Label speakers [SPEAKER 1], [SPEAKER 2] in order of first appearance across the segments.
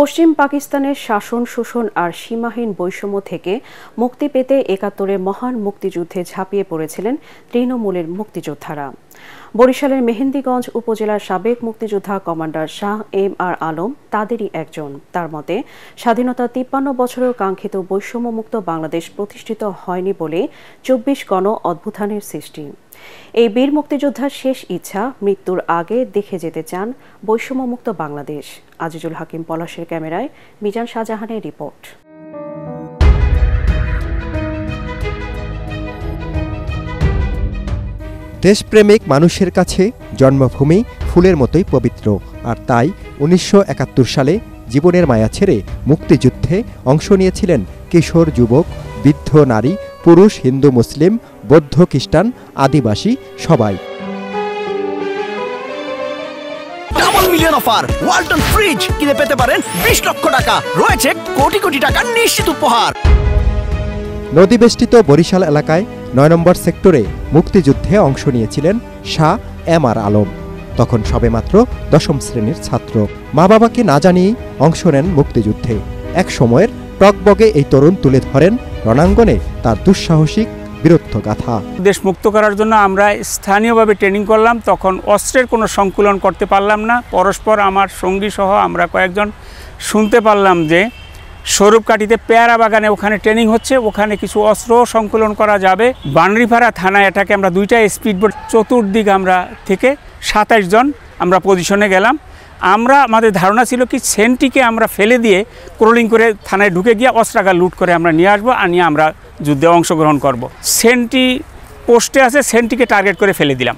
[SPEAKER 1] পশ্চিম পাকিস্তানের শাসন শোষণ আর সীমাহীন বৈষম্য থেকে মুক্তি পেতে ৭১-এর মহান মুক্তিযুদ্ধে ঝাঁপিয়ে পড়েছিলেন তৃণমূলের মুক্তিযোদ্ধারা। বরিশালের মেহেন্দিগঞ্জ উপজেলার সাবেক মুক্তিযোদ্ধা commander Shah M R Alam তাদেরই একজন। তার মতে, স্বাধীনতার ৫৩ বছরেও কাঙ্ক্ষিত বৈষম্যমুক্ত বাংলাদেশ প্রতিষ্ঠিত হয়নি বলে ২৪ গণ অভ্যুত্থানের সৃষ্টি। এই বীর মুক্তিযোদ্ধার শেষ ইচ্ছা, মৃত্যুর আগে দেখে যেতে চান বৈষম্যমুক্ত বাংলাদেশ। আজিজুল হাকিম পলাশের ক্যামেরায় মিজান শাহজাহানের রিপোর্ট।
[SPEAKER 2] দেশপ্রেমিক মানুষের কাছে জন্মভূমি ফুলের মতোই পবিত্র, আর তাই ১৯৭১ সালে জীবনের মায়া ছেড়ে মুক্তিযুদ্ধে অংশ নিয়েছিলেন কিশোর, যুবক, বৃদ্ধ, নারী, পুরুষ, হিন্দু, মুসলিম, বৌদ্ধ, খ্রিস্টান, আদিবাসী সবাই।
[SPEAKER 3] Double million offer Walton fridge কিনে পেতে পারেন ২০ লক্ষ টাকা, রয়েছে কোটি কোটি টাকার নিশ্চিত উপহার।
[SPEAKER 2] নদীবেষ্টিত বরিশাল এলাকায় ৯ নম্বর সেক্টরে মুক্তিযুদ্ধে অংশ নিয়েছিলেন শাহ এম আর আলম। তখন সবেমাত্র ১০ম শ্রেণীর ছাত্র। মা বাবাকে না জানিয়েই অংশ নেন মুক্তিযুদ্ধে। এক সময়ের টকবগে এই তরুণ তুলে ধরেন রণাঙ্গনে তার দুঃসাহসিক বীরত্বগাথা।
[SPEAKER 4] দেশ মুক্ত করার জন্য আমরা স্থানীয়ভাবে ট্রেনিং করলাম। তখন অস্ত্রের কোনো সংকুলন করতে পারলাম না। পরস্পর আমার সঙ্গী সহ আমরা কয়েকজন শুনতে পারলাম যে স্বরূপকাঠিতে পেয়ারা বাগানে ওখানে ট্রেনিং হচ্ছে, ওখানে কিছু অস্ত্র সংকলন করা যাবে। বানরিপাড়া থানায় এটাকে আমরা ২টা স্পিডবোট, চতুর্দিক আমরা থেকে ২৭ জন আমরা পজিশনে গেলাম। আমাদের ধারণা ছিল কি সেন্টিকে আমরা ফেলে দিয়ে ক্রলিং করে থানায় ঢুকে গিয়ে অস্ত্রাগার লুট করে আমরা নিয়ে আসবো, আর নিয়ে আমরা যুদ্ধে অংশগ্রহণ করব। সেন্টি পোস্টে আছে, সেন্টিকে টার্গেট করে ফেলে দিলাম।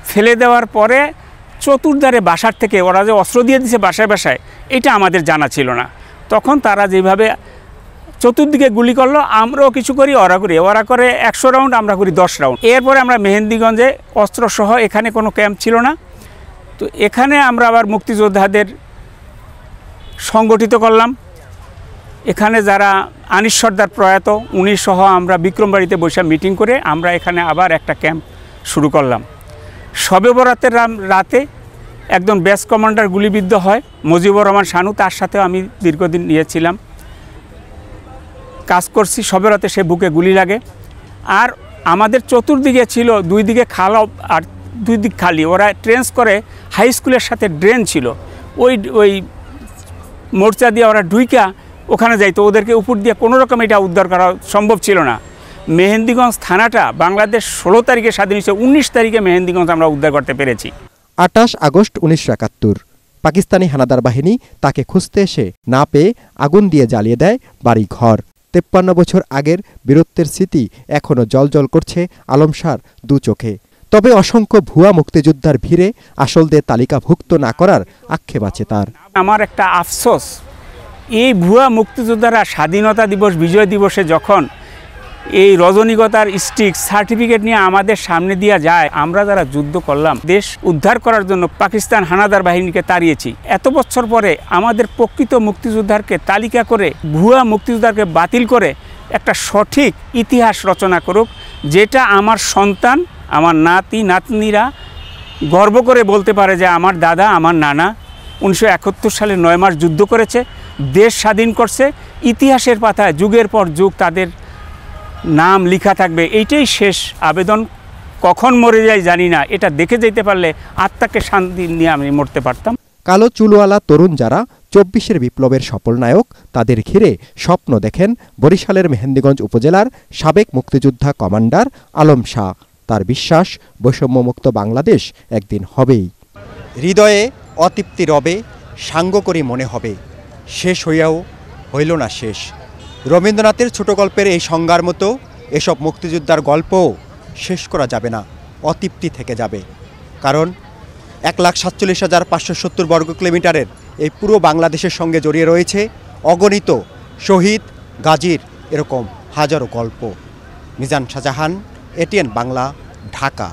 [SPEAKER 4] ফেলে দেওয়ার পরে চতুর্ধারে বাসার থেকে ওরা যে অস্ত্র দিয়ে দিছে বাসায় বাসায়, এটা আমাদের জানা ছিল না। তখন তারা যেভাবে চতুর্দিকে গুলি করলো, আমরাও কিছু করি, ওরা করে ১০০ রাউন্ড, আমরা করি ১০ রাউন্ড। এরপরে আমরা মেহেন্দিগঞ্জে অস্ত্রসহ, এখানে কোনো ক্যাম্প ছিল না, তো এখানে আমরা আবার মুক্তিযোদ্ধাদের সংগঠিত করলাম। এখানে যারা আনিস সর্দার প্রয়াত, উনি সহ আমরা বিক্রমবাড়িতে বসে মিটিং করে আমরা এখানে আবার একটা ক্যাম্প শুরু করলাম। শবে বরাতের রাতে একজন ব্যাচ কমান্ডার গুলিবিদ্ধ হয়, মুজিবুর রহমান শানু, তার সাথেও আমি দীর্ঘদিন নিয়েছিলাম, কাজ করছি। শবে রাতে সে বুকে গুলি লাগে। আর আমাদের চতুর্দিকে ছিল ২ দিকে খাল আর ২ দিক খালি। ওরা ট্রেন্স করে, হাই স্কুলের সাথে ড্রেন ছিল, ওই মোর্চা দিয়ে ওরা ঢুইকা ওখানে যাইতো। ওদেরকে উপর দিয়ে কোনো রকম এটা উদ্ধার করা সম্ভব ছিল না। মেহেন্দিগঞ্জ থানাটা বাংলাদেশ ১৬ তারিখে স্বাধীন হয়েছে, ১৯ তারিখে মেহেন্দিগঞ্জ আমরা উদ্ধার করতে পেরেছি।
[SPEAKER 2] ২৮ আগস্ট ১৯৭১ পাকিস্তানি হানাদার বাহিনী তাকে খুঁজতে এসে না পেয়ে আগুন দিয়ে জ্বালিয়ে দেয় বাড়ি ঘর। ৫৩ বছর আগের বীরত্বের স্মৃতি এখনও জ্বলজ্বল করছে আলম শাহর দু চোখে। তবে অসংখ্য ভুয়া মুক্তিযোদ্ধার ভিড়ে আসলদের তালিকাভুক্ত না করার আক্ষেপ আছে তার।
[SPEAKER 4] আমার একটা আফসোস, এই ভুয়া মুক্তিযোদ্ধারা স্বাধীনতা দিবস, বিজয় দিবসে যখন এই রজনীগতার স্টিক সার্টিফিকেট নিয়ে আমাদের সামনে দিয়ে যায়, আমরা যারা যুদ্ধ করলাম দেশ উদ্ধার করার জন্য, পাকিস্তান হানাদার বাহিনীকে তাড়িয়েছি, এত বছর পরে আমাদের প্রকৃত মুক্তিযোদ্ধাকে তালিকা করে ভুয়া মুক্তিযোদ্ধাকে বাতিল করে একটা সঠিক ইতিহাস রচনা করুক, যেটা আমার সন্তান, আমার নাতি নাতনিরা গর্ব করে বলতে পারে যে আমার দাদা, আমার নানা ১৯৭১ সালে ৯ মাস যুদ্ধ করেছে, দেশ স্বাধীন করছে। ইতিহাসের পাতায় যুগের পর যুগ তাদের নাম লেখা থাকবে। এইটাই শেষ আবেদন। কখন মরে যাই জানি না, এটা দেখে যেতে পারলে আত্মাকে শান্তি নিয়ে আমি মরতে পারতাম।
[SPEAKER 2] কালো চুলওয়ালা তরুণ যারা ২৪-এর বিপ্লবের সফল নায়ক, তাদের ঘিরে স্বপ্ন দেখেন বরিশালের মেহেন্দিগঞ্জ উপজেলার সাবেক মুক্তিযোদ্ধা কমান্ডার আলম শাহ। তার বিশ্বাস, বৈষম্যমুক্ত বাংলাদেশ একদিন হবেই। হৃদয়ে অতৃপ্তি রবে, সাঙ্গ করি মনে হবে, শেষ হইয়াও হইল না শেষ। রবীন্দ্রনাথের ছোট গল্পের এই সংজ্ঞার মতো এসব মুক্তিযোদ্ধার গল্পও শেষ করা যাবে না, অতৃপ্তি থেকে যাবে। কারণ ১,৪৭,৫৭০ বর্গ কিলোমিটারের এই পুরো বাংলাদেশের সঙ্গে জড়িয়ে রয়েছে অগণিত শহীদ, গাজীর এরকম হাজারো গল্প। মিজান শাহজাহান, এটিএন বাংলা, ঢাকা।